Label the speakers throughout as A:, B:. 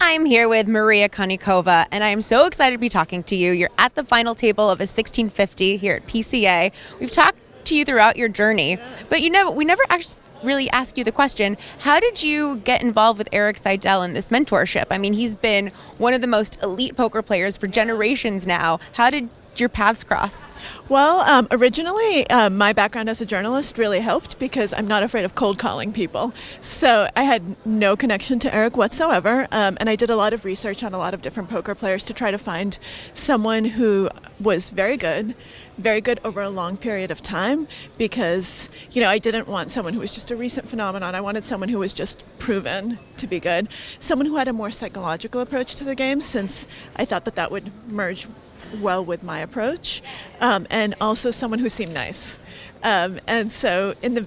A: I'm here with Maria Konikova, and I am so excited to be talking to you. You're at the final table of a 1650 here at PCA. We've talked to you throughout your journey, but we never actually really asked you the question, how did you get involved with Erik Seidel in this mentorship? I mean, he's been one of the most elite poker players for generations now. How did your paths cross?
B: Well, originally, my background as a journalist really helped because I'm not afraid of cold calling people. So I had no connection to Erik whatsoever, and I did a lot of research on a lot of different poker players to try to find someone who was very good over a long period of time because, I didn't want someone who was just a recent phenomenon. I wanted someone who was just proven to be good, someone who had a more psychological approach to the game since I thought that would merge well with my approach, and also someone who seemed nice. And so in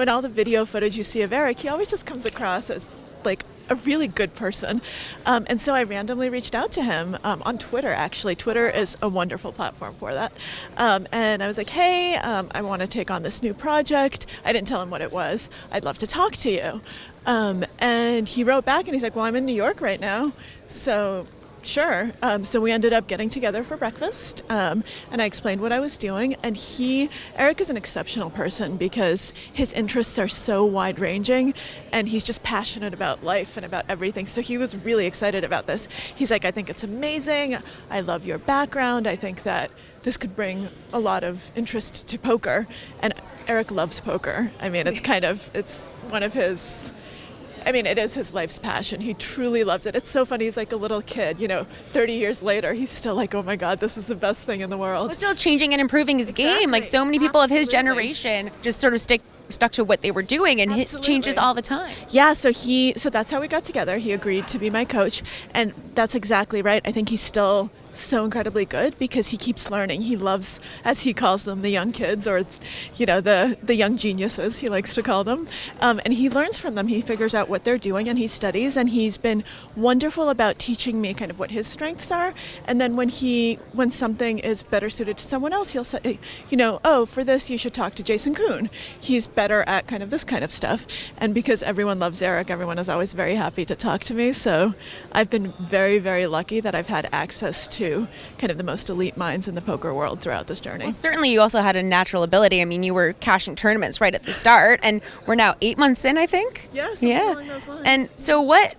B: all the video footage you see of Erik, he always just comes across as like a really good person. And so I randomly reached out to him on Twitter, actually. Twitter is a wonderful platform for that. And I was like, hey, I want to take on this new project. I didn't tell him what it was. I'd love to talk to you. And he wrote back and he's like, well, I'm in New York right now. So sure. So we ended up getting together for breakfast, and I explained what I was doing. And Erik is an exceptional person because his interests are so wide-ranging, and he's just passionate about life and about everything. So he was really excited about this. He's like, I think it's amazing. I love your background. I think that this could bring a lot of interest to poker. And Erik loves poker. I mean, it's one of his... it is his life's passion. He truly loves it. It's so funny. He's like a little kid, 30 years later, he's still like, oh my God, this is the best thing in the world.
A: Well, still changing and improving his game. Like so many people of his generation just sort of stuck to what they were doing, and his changes all the time.
B: Yeah, so that's how we got together. He agreed to be my coach, and that's exactly right. I think he's still so incredibly good because he keeps learning. He loves, as he calls them, the young kids, or the young geniuses, he likes to call them, and he learns from them. He figures out what they're doing and he studies, and he's been wonderful about teaching me kind of what his strengths are. And then when something is better suited to someone else, he'll say, oh, for this you should talk to Jason Kuhn. He's better at kind of this kind of stuff. And because everyone loves Erik, everyone is always very happy to talk to me. So I've been very, very lucky that I've had access to kind of the most elite minds in the poker world throughout this journey.
A: Well, certainly you also had a natural ability. I mean, you were cashing tournaments right at the start, and we're now 8 months in, I think.
B: Yes, yeah. Along those lines.
A: And so what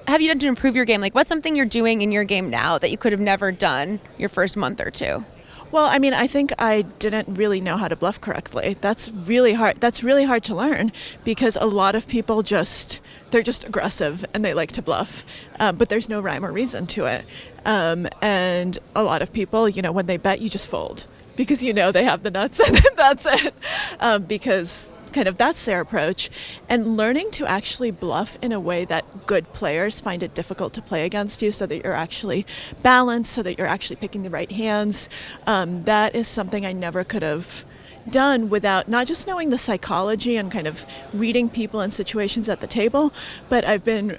A: have you done to improve your game? Like, what's something you're doing in your game now that you could have never done your first month or two?
B: Well, I think I didn't really know how to bluff correctly. That's really hard. That's really hard to learn because a lot of people they're just aggressive and they like to bluff, but there's no rhyme or reason to it. And a lot of people, when they bet, you just fold because they have the nuts and that's it. Because kind of that's their approach. And learning to actually bluff in a way that good players find it difficult to play against you so that you're actually balanced, so that you're actually picking the right hands, that is something I never could have done without not just knowing the psychology and kind of reading people and situations at the table, but I've been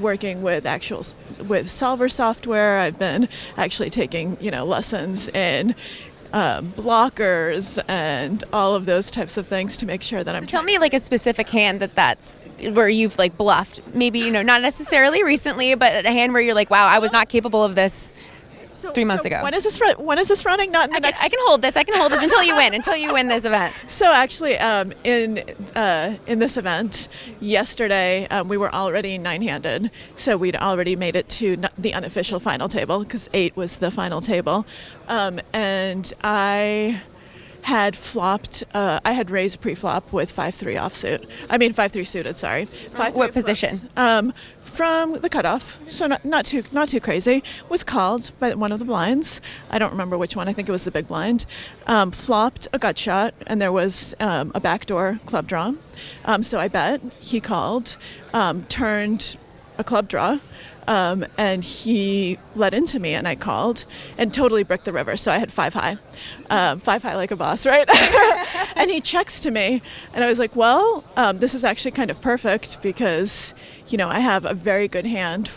B: working with solver software. I've been actually taking lessons in blockers and all of those types of things to make sure that I'm...
A: Tell me like a specific hand that's where you've like bluffed. Maybe, not necessarily recently, but a hand where you're like, wow, I was not capable of this 3 months ago.
B: When is this running? Not in the next...
A: I can hold this until you win this event.
B: So actually, in this event, yesterday, we were already 9-handed. So we'd already made it to the unofficial final table because 8 was the final table. And I had flopped, I had raised pre-flop with 5-3 offsuit. 5-3 suited, sorry. 5-3
A: what position?
B: From the cutoff, so not too crazy. Was called by one of the blinds. I don't remember which one. I think it was the big blind. Flopped a gut shot, and there was a backdoor club draw. So I bet. He called, turned a club draw, and he led into me, and I called and totally bricked the river. So I had 5 high like a boss, right? And he checks to me, and I was like, well, this is actually kind of perfect because I have a very good hand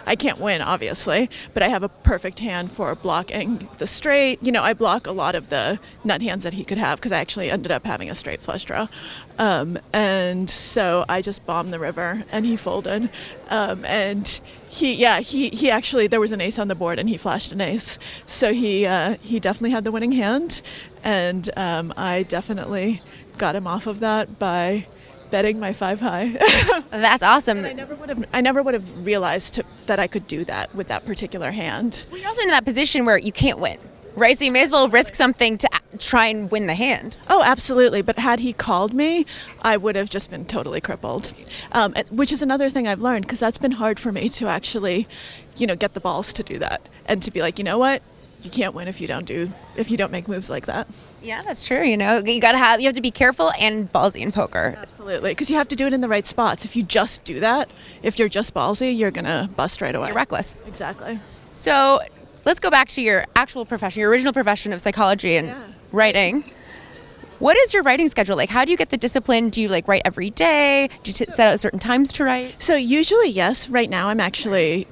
B: I can't win, obviously, but I have a perfect hand for blocking the straight. I block a lot of the nut hands that he could have because I actually ended up having a straight flush draw. And so I just bombed the river and he folded. And He actually, there was an ace on the board and he flashed an ace. So he definitely had the winning hand, and I definitely got him off of that by betting my 5 high.
A: That's awesome.
B: And I never would have realized that I could do that with that particular hand.
A: Well, you're also in that position where you can't win, right? So you may as well risk something to try and win the hand.
B: Oh, absolutely. But had he called me, I would have just been totally crippled, which is another thing I've learned, because that's been hard for me to actually, get the balls to do that and to be like, you know what, you can't win if you don't make moves like that.
A: Yeah, that's true. You have to be careful and ballsy in poker.
B: Absolutely, because you have to do it in the right spots. If you just do that, if you're just ballsy, you're gonna bust right away.
A: You're reckless.
B: Exactly.
A: So let's go back to your actual profession, your original profession of psychology and writing. What is your writing schedule like? How do you get the discipline? Do you write every day? Do you set out certain times to write?
B: So usually, yes. Right now, I'm actually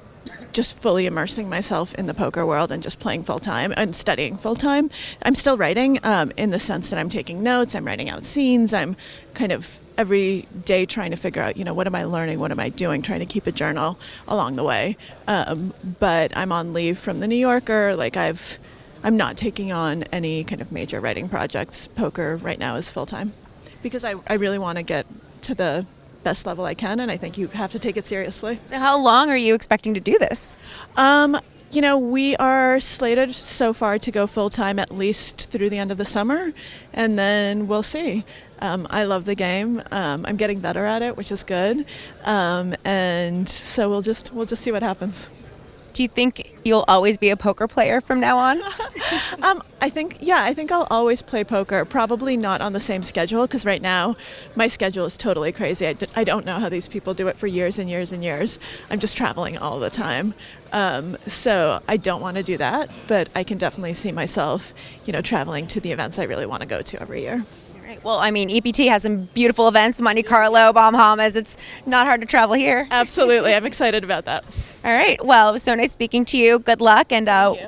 B: just fully immersing myself in the poker world and just playing full time and studying full time. I'm still writing in the sense that I'm taking notes, I'm writing out scenes, I'm kind of every day trying to figure out, what am I learning, what am I doing, trying to keep a journal along the way. But I'm on leave from the New Yorker. I'm not taking on any kind of major writing projects. Poker right now is full time because I really want to get to the best level I can, and I think you have to take it seriously.
A: So how long are you expecting to do this?
B: We are slated so far to go full time at least through the end of the summer, and then we'll see. I love the game. I'm getting better at it, which is good, and so we'll just see what happens.
A: Do you think you'll always be a poker player from now on?
B: I think I'll always play poker, probably not on the same schedule, because right now my schedule is totally crazy. I don't know how these people do it for years and years and years. I'm just traveling all the time. So I don't want to do that, but I can definitely see myself, traveling to the events I really want to go to every year.
A: Right. Well, EPT has some beautiful events, Monte Carlo, Bahamas. It's not hard to travel here.
B: Absolutely. I'm excited about that.
A: All right. Well, it was so nice speaking to you. Good luck, and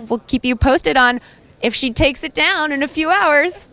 A: we'll keep you posted on if she takes it down in a few hours.